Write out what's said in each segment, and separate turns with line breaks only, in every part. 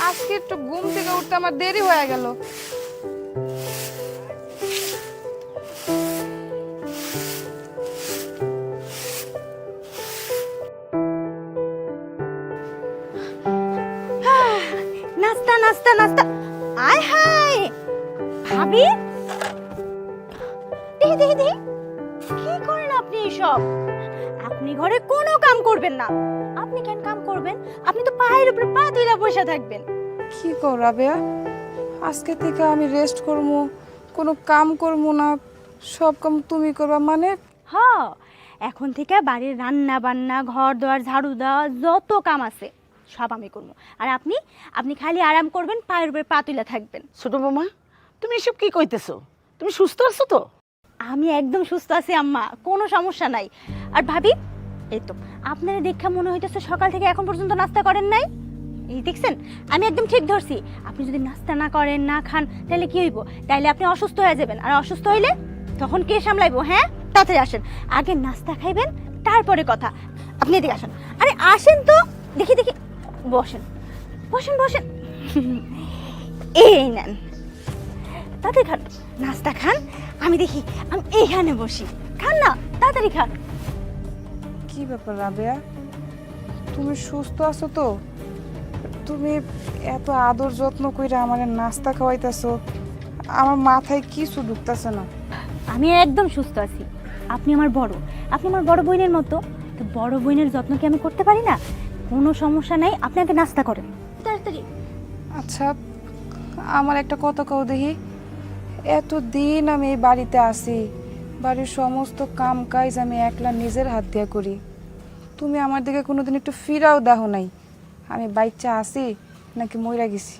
আজকে একটু ঘুম থেকে উঠতে আমার দেরি হয়ে গেল।
নাস্তা নাস্তা নাস্তা, আয় হায় ভাবি, দেখি দেখি দেখি, কি করেন আপনি এসব? আপনি ঘরে কোনো কাম করবেন না। আপনি কেন কাম করবেন? আপনি তো পায়ের উপরে পা তুলে বসে থাকবেন।
কি কর রাবেয়া, আজকে থেকে আমি রেস্ট করবো, কোনো কাম করবো না, সব কাম তুমি করবা মানে?
হ্যাঁ, এখন থেকে বাড়ির রান্না বান্না, ঘর দোয়ার ঝাড়ু দেওয়া, যত কাম আছে সব আমি করবো। আর আপনি আপনি খালি আরাম করবেন, পায়ের উপরে পা তুলে থাকবেন।
ছোট বৌমা, তুমি এসব কি কইতেছো? তুমি সুস্থ আছো তো?
আমি একদম সুস্থ আছি আম্মা, কোনো সমস্যা নাই। আর ভাবি, এই তো আপনারা দেখা মনে হইতেছে সকাল থেকে এখন পর্যন্ত নাস্তা করেন নাই। এই দেখছেন, আমি একদম ঠিক ধরছি। আপনি যদি নাস্তা না করেন, না খান, তাহলে কি হইব? তাইলে আপনি অসুস্থ হয়ে যাবেন। আর অসুস্থ হইলে তখন কে সামলাইবো? হ্যাঁ, তাড়াতাড়ি আসেন, আগে নাস্তা খাইবেন, তারপরে কথা। আপনি এদিকে আসেন। আরে আসেন তো, দেখি দেখি, বসেন বসেন বসেন। এই নেন, তাড়াতাড়ি খান, নাস্তা খান। আমি দেখি, আমি এইখানে বসি, খান না, তাড়াতাড়ি খান।
কি ব্যাপার রাবেয়া, তুমি সুস্থ আছো তো? তুমি এত আদর যত্ন করে আমার নাস্তা খাওয়াইতেছো, আমার মাথায় কিছু ঢুকতেছে না।
আমি একদম সুস্থ আছি। আপনি আমার বড়, আপনি আমার বড় বোনের মতো। তো বড় বোনের যত্ন কি আমি করতে পারি না? কোনো সমস্যা নাই, আপনি আগে নাস্তা করেন তাড়াতাড়ি।
আচ্ছা, আমার একটা কথা কও দেখি, এতদিন আমি এই বাড়িতে আছি, বাড়ির সমস্ত কাম কাজ আমি একলা নিজের হাত দিয়ে করি, তুমি আমার দিকে কোনোদিন একটু ফিরাও দেখো নাই আমি বাচ্চা আছি নাকি মইরা গেছি।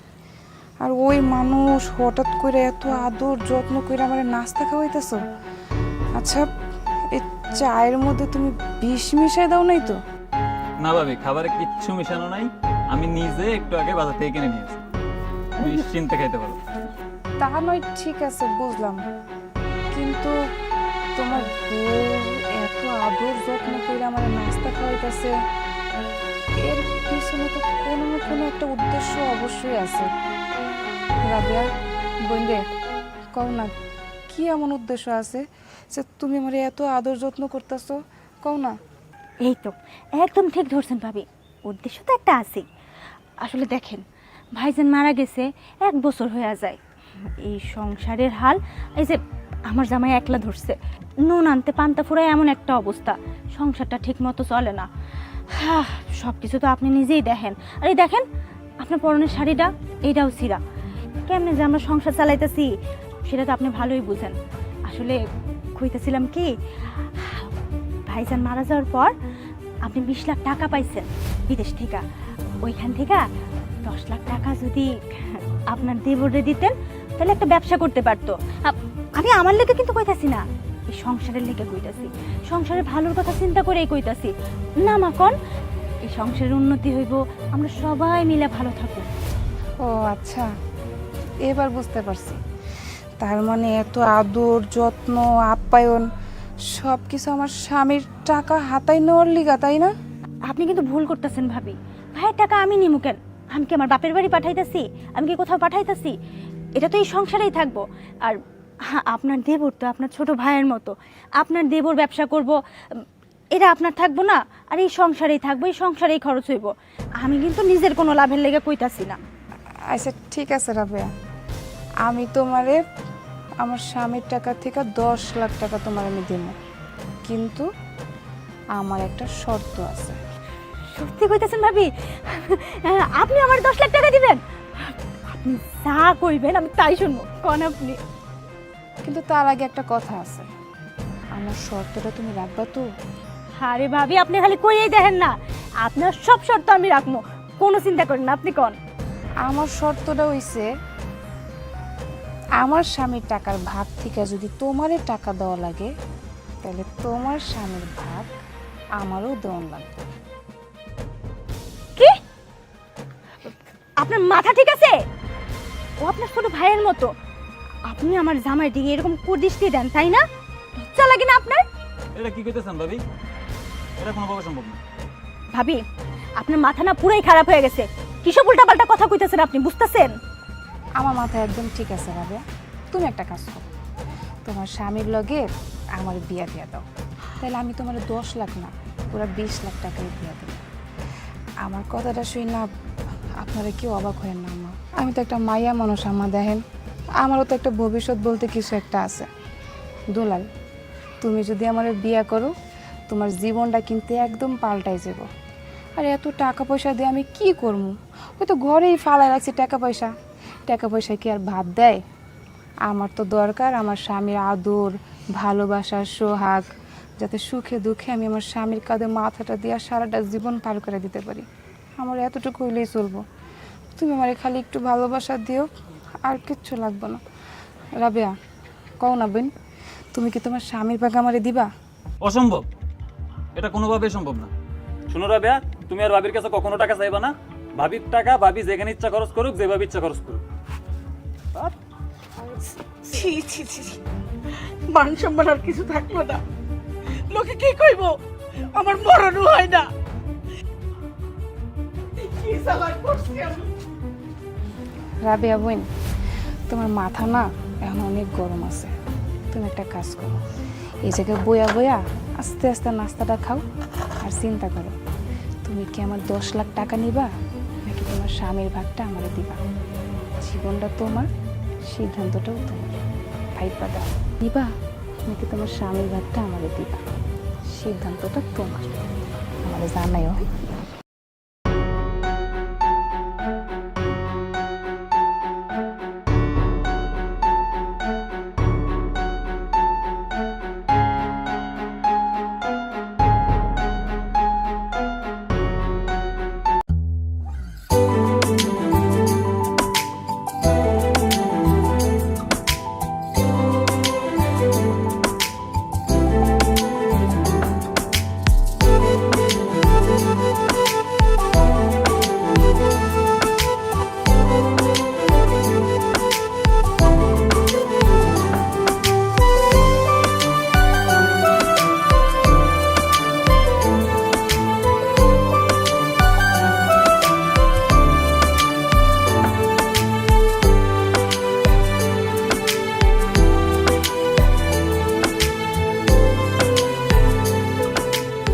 আর ওই মানুষ হঠাৎ করে এত আদর যত্ন করে আমার নাস্তা খাওয়াইতেছো। আচ্ছা, এই চায়ের মধ্যে তুমি বিষ মিশাই দাও নাই তো?
না ভাবি, খাবারে কিচ্ছু মিশানো নাই, আমি নিজে একটু আগে বাজার থেকে কিনে নিয়েছি, নিশ্চিন্তে খাইতে পারো।
তা নয়, ঠিক আছে বুঝলাম, কিন্তু তোমার বউ এত আদর যত্ন করে আমার নাস্তা খাওয়াইতেছে, এর পিছনে তো কোনো না কোনো একটা উদ্দেশ্য অবশ্যই আছে। রাবিয়া বন্ধে, কও না, কি এমন উদ্দেশ্য আছে যে তুমি আমার এত আদর যত্ন করতেছো? কও না।
এই তো একদম ঠিক ধরছেন ভাবি, উদ্দেশ্য তো একটা আছেই। আসলে দেখেন, ভাইজান মারা গেছে 1 বছর হয়ে যায়। এই সংসারের হাল, এই যে আমার জামাই একলা ধরছে, নুন আনতে পান্তা ফুরায় এমন একটা অবস্থা, সংসারটা ঠিক মতো চলে না। সব কিছু তো আপনি নিজেই দেখেন। আর এই দেখেন, আপনার পরনের শাড়িটা, এইটাও ছিঁড়া। কেমনে যে আমরা সংসার চালাইতেছি সেটা তো আপনি ভালোই বুঝেন। আসলে কইতেছিলাম কি, ভাইজান মারা যাওয়ার পর আপনি 20 লাখ টাকা পাইছেন বিদেশ থেকে। ওইখান থেকে 10 লাখ টাকা যদি আপনার দেবরে দিতেন, তাহলে একটা ব্যবসা করতে পারতো। আমি আমার লেগে কিন্তু কইতাছি না, এই সংসারের লেগে কইতাছি, সংসারের ভালোর কথা চিন্তা করেই কইতাছি। না মা কোন, এই সংসারের উন্নতি হইব, আমরা সবাই মিলে ভালো থাকব।
ও আচ্ছা, এবার বুঝতে পারছি। তার মানে এত আদর যত্ন আপ্যায়ন সব কিছু আমার স্বামীর টাকা হাতায় নেওয়ার লিগা, তাই না?
আপনি কিন্তু ভুল করতেছেন ভাবি। ভাইয়ের টাকা আমি নিমু কেন? আমি কি আমার বাপের বাড়ি পাঠাইতেছি? আমি কি কোথাও পাঠাইতেছি? এটা তো এই সংসারেই থাকবো। আর আপনার দেবর তো আপনার ছোট ভাইয়ের মতো, আপনার দেবর ব্যবসা করব, এটা আপনার থাকবো না? আর এই সংসারেই থাকবো, এই সংসারেই খরচ হইব। আমি কিন্তু নিজের কোনো লাভের লেগে কইতাছি না।
আচ্ছা ঠিক আছে রাবেয়া, আমি তোমারে আমার স্বামীর টাকা থেকে 10 লাখ টাকা তোমার আমি দেব, কিন্তু আমার একটা শর্ত আছে।
সত্যি কইতাছেন ভাবি? আপনি আমার 10 লাখ টাকা দিবেন? আপনি যা কইবেন আমি তাই শুনবো, কোন আপনি।
কিন্তু তার আগে একটা কথা আছে, আমার শর্তটা তুমি রাখবা তো?
আরে ভাবি, আপনি খালি কইয়েই দেখেন না, আপনার সব শর্ত আমি রাখবো, কোনো চিন্তা করেন না। আপনি কোন?
আমার শর্তটা হইছে, আমার স্বামীর টাকার ভাগ থেকে যদি তোমারে টাকা দেওয়া লাগে, তাহলে তোমার স্বামীর ভাগ আমারও দেওয়া লাগবে।
কি? আপনার মাথা ঠিক আছে? ও আপনার ছোট ভাইয়ের মতো, আপনি আমার জামাই দিকে এরকম কুদৃষ্টি দেন, তাই না? লজ্জা লাগে না আপনার?
এটা কি কইতেছেন ভাবি? এটা কোনো ভাবে সম্ভব না।
ভাবি, আপনার মাথা না পুরাই খারাপ হয়ে গেছে। কিসব উল্টাপাল্টা কথা কইতেছেন আপনি, বুঝতেছেন?
আমার মাথায় একদম ঠিক আছে রাবেয়া, তুমি একটা কাজ করো, তোমার স্বামীর লগে আমার বিয়া দিয়া দাও, তাহলে আমি তোমার 10 লাখ না পুরো 20 লাখ টাকায় বিয়া দেব। আমার কথাটা শুই না আপনারা কেউ অবাক হয়েন না আম্মা, আমি তো একটা মাইয়া মানুষ আম্মা, দেখেন আমারও তো একটা ভবিষ্যৎ বলতে কিছু একটা আছে। দুলাল, তুমি যদি আমার বিয়া করো তোমার জীবনটা কিন্তু একদম পাল্টাই যাব। আর এত টাকা পয়সা দিয়ে আমি কি করবো? ওই তো ঘরেই ফালাই রাখছি টাকা পয়সা, টাকা পয়সা কি আর ভাত দেয়? আমার তো দরকার আমার স্বামীর আদর, ভালোবাসার সোহাগ, যাতে সুখে দুঃখে আমি আমার স্বামীর কাঁধে মাথাটা দিয়ে সারাটা জীবন পার করে দিতে পারি। আমার এতটুকু হইলেই চলবো। তুমি আমার খালি একটু ভালোবাসা দিও, আর কিচ্ছু লাগবে না। রাবেয়া, কও না বোন, তুমি কি তোমার স্বামীর ভাগ আমারে দিবা?
অসম্ভব, এটা কোনোভাবেই সম্ভব না। শুনো রাবেয়া, তুমি আর ভাবির কাছে কখনো টাকা চাইবা না। ভাবির টাকা ভাবি যেখানে ইচ্ছা খরচ করুক, যেভাবে ইচ্ছা খরচ করুক।
ছি ছি ছি ছি। মান সম্মান আর কিছু থাকলো না, লোকে কি কইব? আমার মরণও হয় না। কি চালাক করছি আমি।
রাবেয়া বোন, তোমার মাথা না এখন অনেক গরম আছে। তুমি একটা কাজ করো, এই জায়গায় বইয়া বইয়া আস্তে আস্তে নাস্তাটা খাও আর চিন্তা করো, তুমি কি আমার 10 লাখ টাকা নিবা নাকি তোমার স্বামীর ভাগটা আমারে দিবা? জীবনটা তোমার, সিদ্ধান্তটাও তোমার। ভাইবা দাও, নিবা নাকি তোমার স্বামীর ভাগটা আমারে দিবা? সিদ্ধান্তটা তোমার, আমারে জানাইও।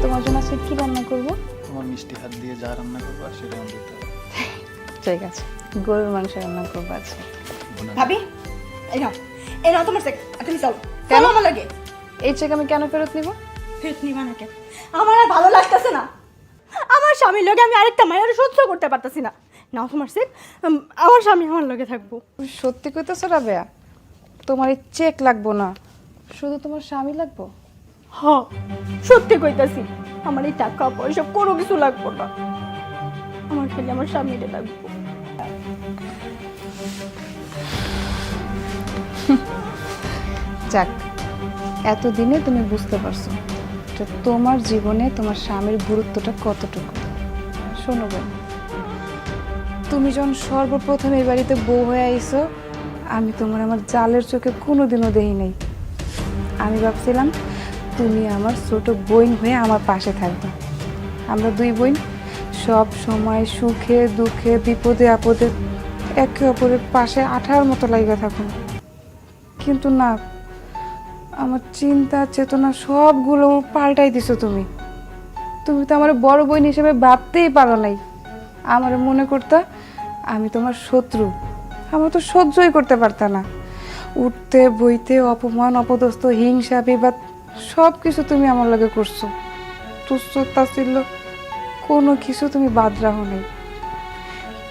তোমার জন্য আজকে কি রান্না করবো?
তোমার মিষ্টি হাত দিয়ে যা রান্না করবা সেটা আমি দিতে হবে।
ঠিক আছে, গরুর মাংস রান্না করবো আজকে।
ভাবি, এই নাও তোমার চেক, তুমি চলো।
কেন?
চলো আমার লাগে।
এই চেক আমি কেন ফেরত নিব?
ফেরত নিবা না কেন? আমার আর ভালো লাগতেছে না। আমার স্বামীর লগে আমি আরেকটা মায়ের সহ্য করতে পারতাছি না। নাও তোমার চেক, আমার স্বামী আমার লগে থাকবো।
তুমি সত্যি কইতেছো রাবেয়া? তোমার এই চেক লাগবো না, শুধু তোমার স্বামী লাগবো?
হ, সত্যি কইতাছি। আমার এই টাকা পয়সা কোনো কিছু লাগবো না, আমার খালি আমার স্বামীরে লাগবো।
যাক, এতদিনে তুমি বুঝতে পারছো যে তোমার জীবনে তোমার স্বামীর গুরুত্বটা কতটুকু। শোনো বোন, তুমি যখন সর্বপ্রথম এই বাড়িতে বউ হয়ে আইছো, আমি তোমার আমার জালের চোখে কোনোদিনও দেখি নাই। আমি ভাবছিলাম তুমি আমার ছোট বোন হয়ে আমার পাশে থাকবে। আমরা দুই বোন সব সময় সুখে দুঃখে বিপদে আপদে একে অপরের পাশে আঠার মতো লাগিয়ে থাকুন। কিন্তু না, আমার চিন্তা চেতনা সবগুলো পাল্টাই দিছো তুমি। তুমি তো আমার বড় বোন হিসেবে ভাবতেই পারো নাই। আমার মনে করতা আমি তোমার শত্রু, আমার তো সহ্যই করতে পারতা না। উঠতে বইতে অপমান অপদস্থ হিংসা বিবাদ সব কিছু তুমি আমার লগে করছো। তুচ্ছ তাচ্ছিল্য কোনো কিছু তুমি বাদ রাখো নাই।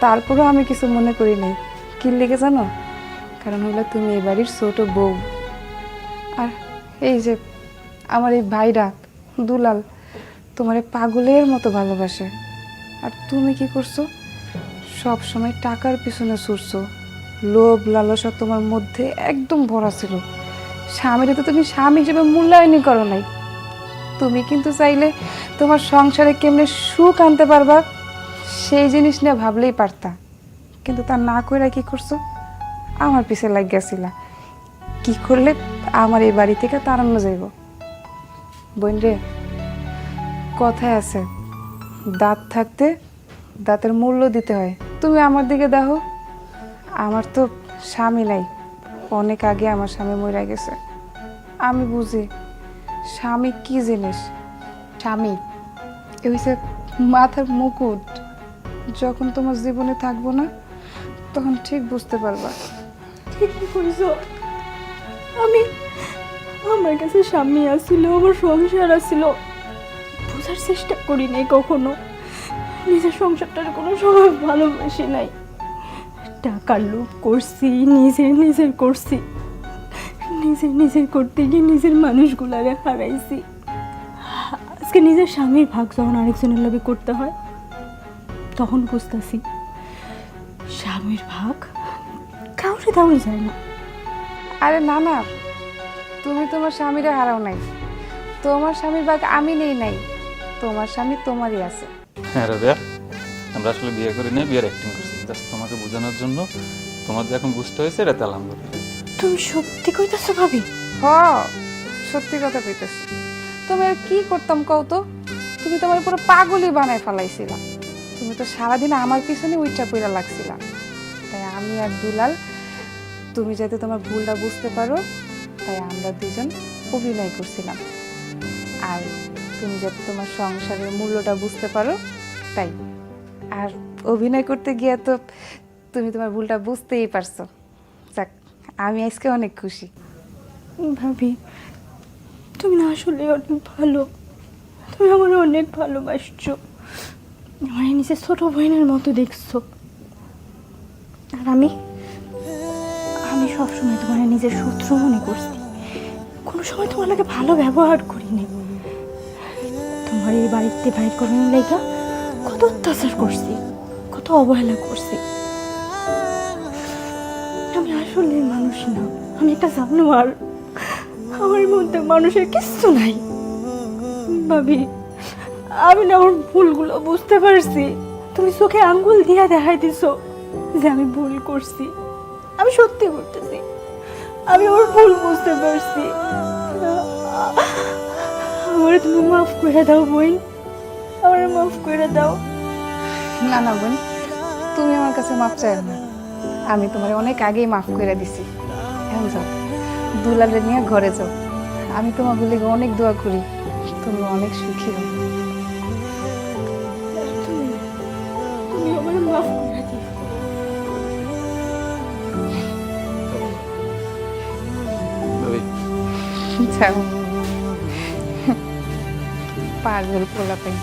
তারপরেও আমি কিছু মনে করি নাই। কি লেগে জানো? কারণ হইলো তুমি এই বাড়ির ছোট বউ। আর এই যে আমার এই ভাইরা দুলাল তোমার পাগলের মতো ভালোবাসে। আর তুমি কি করছো? সব সময় টাকার পিছনে ছুটছো। লোভ লালসা তোমার মধ্যে একদম ভরা ছিল। স্বামীরে তো তুমি স্বামী হিসেবে মূল্যায়নই করো নাই। তুমি কিন্তু চাইলে তোমার সংসারে কেমনে সুখ আনতে পারবা সেই জিনিস নিয়ে ভাবলেই পারতা, কিন্তু তা না কইরা কি করছো? আমার পিছে লাগ গেছিলা। কি করলে আমার এই বাড়ি থেকে তাড়ানো যাইব? বোন রে, কথায় আছে দাঁত থাকতে দাঁতের মূল্য দিতে হয়। তুমি আমার দিকে দেখো, আমার তো স্বামী নাই, অনেক আগে আমার স্বামী মরে গেছে। আমি বুঝি স্বামী কি জিনিস। স্বামী এ হইছে মাথার মুকুট, যখন তোমার জীবনে থাকবো না তখন ঠিক বুঝতে পারবা।
ঠিকই কইছো। আমার কাছে স্বামী আসছিল, আমার সংসার আসছিল, বোঝার চেষ্টা করি নাই কখনো। নিজের সংসারটার কোনো সময় ভালোবাসি নাই। টাকার লোভ করছি, নিজের করছি। নিজের করতে গিয়ে নিজের মানুষগুলারে হারাইছি। আজকে নিজের স্বামীর ভাগ যখন আরেকজনের লগে করতে হয়, তখন বুঝতেছি স্বামীর ভাগ কাউরে দেওয়া যায় না।
আরে না না, তুমি তোমার স্বামীরে হারাও নাই, তোমার স্বামীর ভাগ আমি নেই নাই, তোমার স্বামী তোমারই আছে।
হ্যাঁ রাবেয়া, আমরা আসলে বিয়ে করি না, বিয়ের অ্যাক্টিং করছি জাস্ট তোমাকে বোঝানোর জন্য। তোমার যে এখন বুঝতে হয়েছে এটা আলহামদুলিল্লাহ।
তুমি সত্যি কইতাছো ভাবি?
হ, সত্যি কথা কইতেছি। তুমি আর কি করতাম কও তো? তুমি তোমার পুরো পাগলই বানায় ফেলাইছিলা। তুমি তো সারাদিন আমার পিছনে উইটা পইরা লাগছিলা। তাই আমি আর দুলাল, তুমি যাতে তোমার ভুলটা বুঝতে পারো, তাই আমরা দুজন অভিনয় করছিলাম। আর তুমি যাতে তোমার সংসারের মূল্যটা বুঝতে পারো, তাই। আর অভিনয় করতে গিয়ে তো তুমি তোমার ভুলটা বুঝতেই পারছো। যাক, আমি আজকে অনেক খুশি।
ভাবি, তুমি না আসলে অনেক ভালো। তুমি আমার অনেক ভালোবাসছো, আমার নিজের ছোট বোনের মতো দেখছো। আর আমি সবসময় তোমার নিজের শত্রু মনে করছি, কোনো সময় তোমার লাগে ভালো ব্যবহার করিনি। তোমার এই বাড়িতে বাইর করানোর লেগা কত অত্যাচার করছি, কত অবহেলা করছি। আমি আসলে মানুষ না, আমি একটা জানোয়ার। আমার মধ্যে মানুষের কিচ্ছু নাই। ভাবি, আমি না আমার ভুলগুলো বুঝতে পারছি। তুমি চোখে আঙ্গুল দিয়া দেখাই দিছো যে আমি ভুল করছি। আমি সত্যি করতেছি, আমি ওর ভুল বুঝতে পারছি। আমার তুমি মাফ করে দাও বোন, আমার মাফ করে দাও।
না না বোন, তুমি আমার কাছে মাফ চাইও না, আমি তোমার অনেক আগেই মাফ করে দিছি। এখন যাও, দুলালে নিয়ে ঘরে যাও। আমি তোমার বলে অনেক দোয়া করি, তুমি অনেক সুখী হও।
তুমি আমার মাফ করে দিও।
যাও, পাগল পোলাপাই।